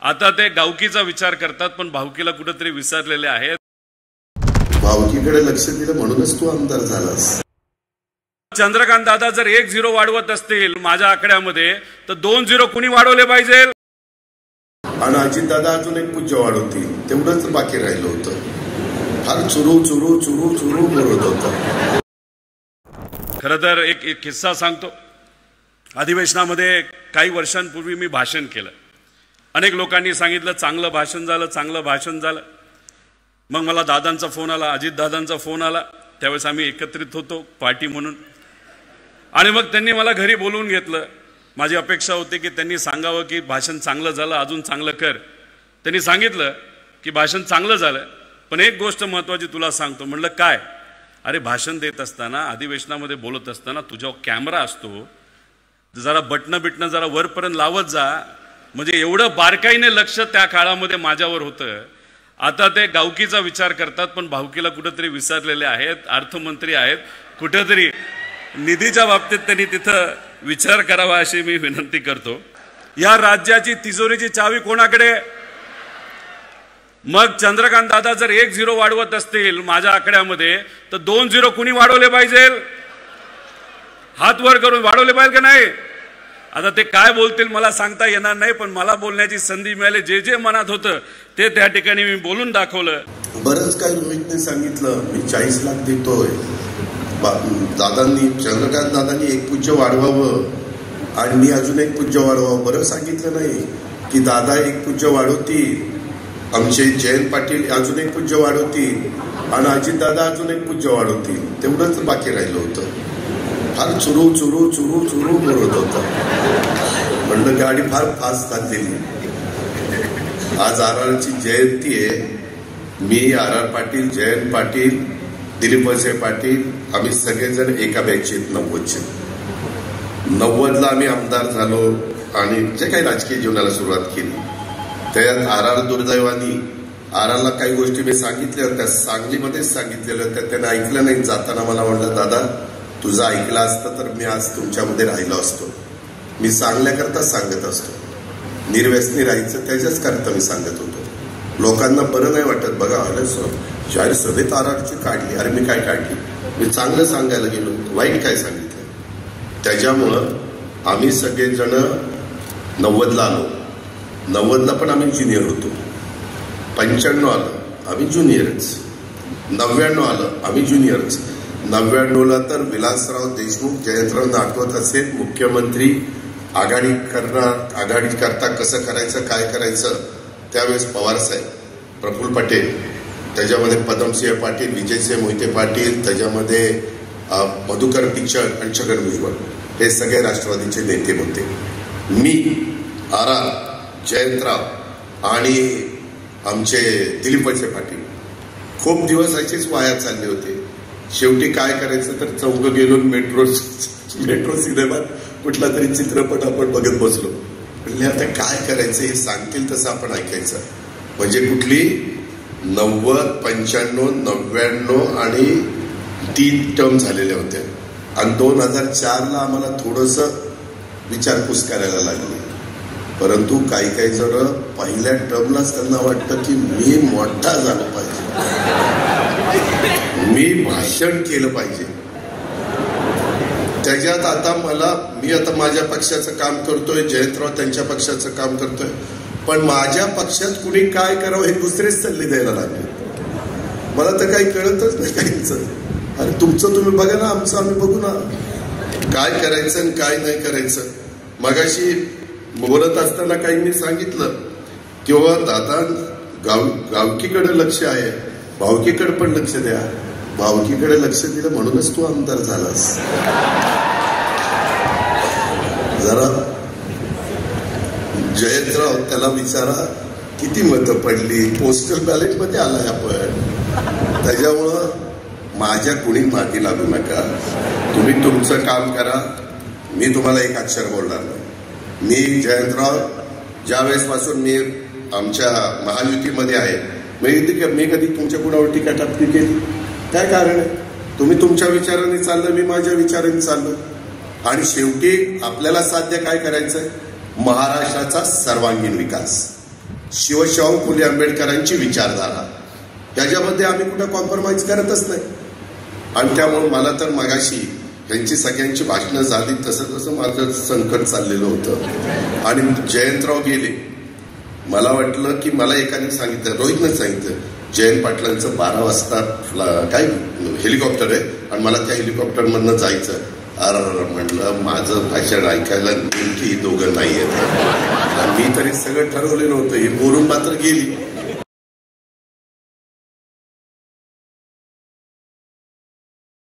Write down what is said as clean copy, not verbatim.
आता ते गावकीचा विचार करतात, पण भावकीला कुठेतरी विसरलेले आहेत. भावकीकडे लक्ष दिलं म्हणूनच तू आमदार झालास. चंद्रकांत दादा जर 1-0 वाढवत असतील माझ्या आकड्यामध्ये, तर 2-0 कुणी वाढवले पाहिजे? आणि अजित दादा अजून एक पूज्य वाढवतील, तेवढंच बाकी राहिलं होतं. फार चुरू बोलत होतं. खरं तर एक किस्सा सांगतो. अधिवेशनामध्ये काही वर्षांपूर्वी मी भाषण केलं. अनेक लोकांनी सांगितलं चांगलं भाषण झालं. मग मला दादांचा फोन आला, अजित दादांचा फोन आला. त्यावेळेस आम्ही एकत्रित होतो पार्टी म्हणून. आणि मग त्यांनी मला घरी बोलवून घेतलं. माझी अपेक्षा होती की त्यांनी सांगावं की भाषण चांगलं झालं, अजून चांगलं कर. त्यांनी सांगितलं की भाषण चांगलं झालं, पण एक गोष्ट महत्त्वाची तुला सांगतो. म्हणलं काय? अरे भाषण देत असताना, अधिवेशनामध्ये बोलत असताना तुझ्यावर कॅमेरा असतो, जरा बटणं जरा वरपर्यंत लावत जा. म्हणजे एवढं बारकाईने लक्ष त्या काळामध्ये माझ्यावर होतं. आता ते गावकीचा विचार करतात, पण भावकीला कुठेतरी विसरलेले आहेत. अर्थमंत्री आहेत, कुठेतरी निधीच्या बाबतीत त्यांनी तिथं विचार करावा अशी मी विनंती करतो. या राज्याची तिजोरीची चावी कोणाकडे? मग चंद्रकांत दादा जर 1-0 वाढवत असतील माझ्या आकड्यामध्ये, तर 2-0 कुणी वाढवले पाहिजे? हात वर करून वाढवले पाहिजे का नाही? आता ते काय बोलतील मला सांगता येणार नाही, पण मला बोलण्याची संधी मिळाली. जे मनात होतं ते त्या ठिकाणी मी बोलून दाखवलं. बरंच काय रोहितने सांगितलं. मी 40 लाख देतोय. चंद्रकांत दादांनी 1 पूज्य वाढवावं आणि मी अजून 1 पूज्य वाढवावं. बरं सांगितलं नाही की दादा 1 पूज्य वाढवतील, आमचे जयंत पाटील अजून 1 पूज्य वाढवतील आणि अजित दादा अजून 1 पूज्य वाढवतील. तेवढंच बाकी राहिलं होतं. फार चुरू बोलत होतं. म्हणलं गाडी फार फास्ट चाललेली. आज RRची जयंती आहे. मी RR पाटील, जयंत पाटील, दिलीप वळसे पाटील, आम्ही सगळेजण एका बॅचेत 90ला आम्ही आमदार झालो आणि जे काही राजकीय जीवनाला सुरुवात केली. त्यात RR दुर्दैवानी RRला काही गोष्टी मी सांगितल्या होत्या, सांगलीमध्येच सांगितलेल्या होत्या. त्याने ऐकलं नाही. जाताना मला म्हणलं दादा तुझं ऐकलं असतं तर मी आज तुमच्यामध्ये राहिलो असतो. मी सांगण्याकरता सांगत असतो. निर्व्यसनी राहायचं त्याच्याच करता मी सांगत होतो. लोकांना बरं नाही वाटत. बघा अरे जाहीर सभेत RRची काढली. अरे मी काय काढली? मी चांगलं सांगायला गेलो, वाईट काय सांगितलं? त्याच्यामुळं आम्ही सगळेजण 90ला आलो. 90ला पण आम्ही ज्युनियर होतो. 95 आलं आम्ही ज्युनियरच. 99 आलं आम्ही ज्युनियरच. 99ला तर विलासराव देशमुख, जयंतराव आठवत असेल, मुख्यमंत्री आघाडी करता कसं करायचं, काय करायचं, त्यावेळेस पवार साहेब, प्रफुल्ल पटेल, त्याच्यामध्ये पदमसिंह पाटील, विजयसिंह मोहिते पाटील, त्याच्यामध्ये मधुकर टिचक आणि छगन भुजबळ, हे सगळे राष्ट्रवादीचे नेते होते. मी, RR, जयंतराव आणि आमचे दिलीप वळसे पाटील खूप दिवस असेच वाया चालले होते. शेवटी काय करायचं तर चौघं गेलो मेट्रो सिनेमात कुठला तरी चित्रपट आपण बघत बसलो. म्हणजे आता काय करायचं, हे सांगतील तसं आपण ऐकायचं. म्हणजे कुठली 90, 95, 99 आणि 3 टर्म झालेल्या होत्या. आणि 2004ला आम्हाला थोडंसं विचारपूस करायला लागली. परंतु काही जण पहिल्या टर्मलाच त्यांना वाटतं की मी मोठा झालो पाहिजे, मी भाषण केलं पाहिजे. त्याच्यात आता मी आता माझ्या पक्षाचं काम करतोय, जयंतराव त्यांच्या पक्षाचं काम करतोय, पण माझ्या पक्षात कुणी काय करावं हे दुसरेच सल्ले द्यायला लागले. मला तर काही कळतच नाही काहीच. अरे तुमचं तुम्ही बघा ना, आमचं आम्ही बघू ना, काय करायचं आणि काय नाही करायचं. मगाशी बोलत असताना काही मी सांगितलं किंवा दादा गावकीकडे लक्ष आहे, भावकीकडे पण लक्ष द्या. भावकीकडे लक्ष दिलं म्हणूनच तू आमदार झालास. जरा जयंतराव त्याला विचारा किती मतं पडली, पोस्टल बॅलेट मध्ये आलाय आपण. त्याच्यामुळं माझ्या कुणी मागे लागू नका. तुम्ही तुमचं काम करा. मी तुम्हाला एक अक्षर बोलणार नाही. मी जयंतराव ज्यावेळेसपासून मी आमच्या महायुतीमध्ये आहे, मी कधी तुमच्या कुणावर टीका टाकली केली? काय कारण आहे? तुम्ही तुमच्या विचाराने चाललं, मी माझ्या विचाराने चाललो. आणि शेवटी आपल्याला साध्य काय करायचंय? महाराष्ट्राचा सर्वांगीण विकास. शिवशाहू फुले आंबेडकरांची विचारधारा, याच्यामध्ये आम्ही कुठं कॉम्प्रोमाइज करतच नाही. आणि त्यामुळे मला तर मगाशी यांची सगळ्यांची भाषणं झाली तसं तसं माझं संकट चाललेलं होतं. आणि जयंतराव गेले, मला वाटलं की मला एकाने सांगितलं, रोहितनं सांगितलं, जयंत पाटलांचं 12 वाजता काय हेलिकॉप्टर आहे आणि मला त्या हेलिकॉप्टरमधनं जायचं. म्हटलं माझं भाषण ऐकायला नेमकी दोघं नाही आहेत. मी तरी सगळं ठरवलेलं होतं. हे बोलून मात्र गेली.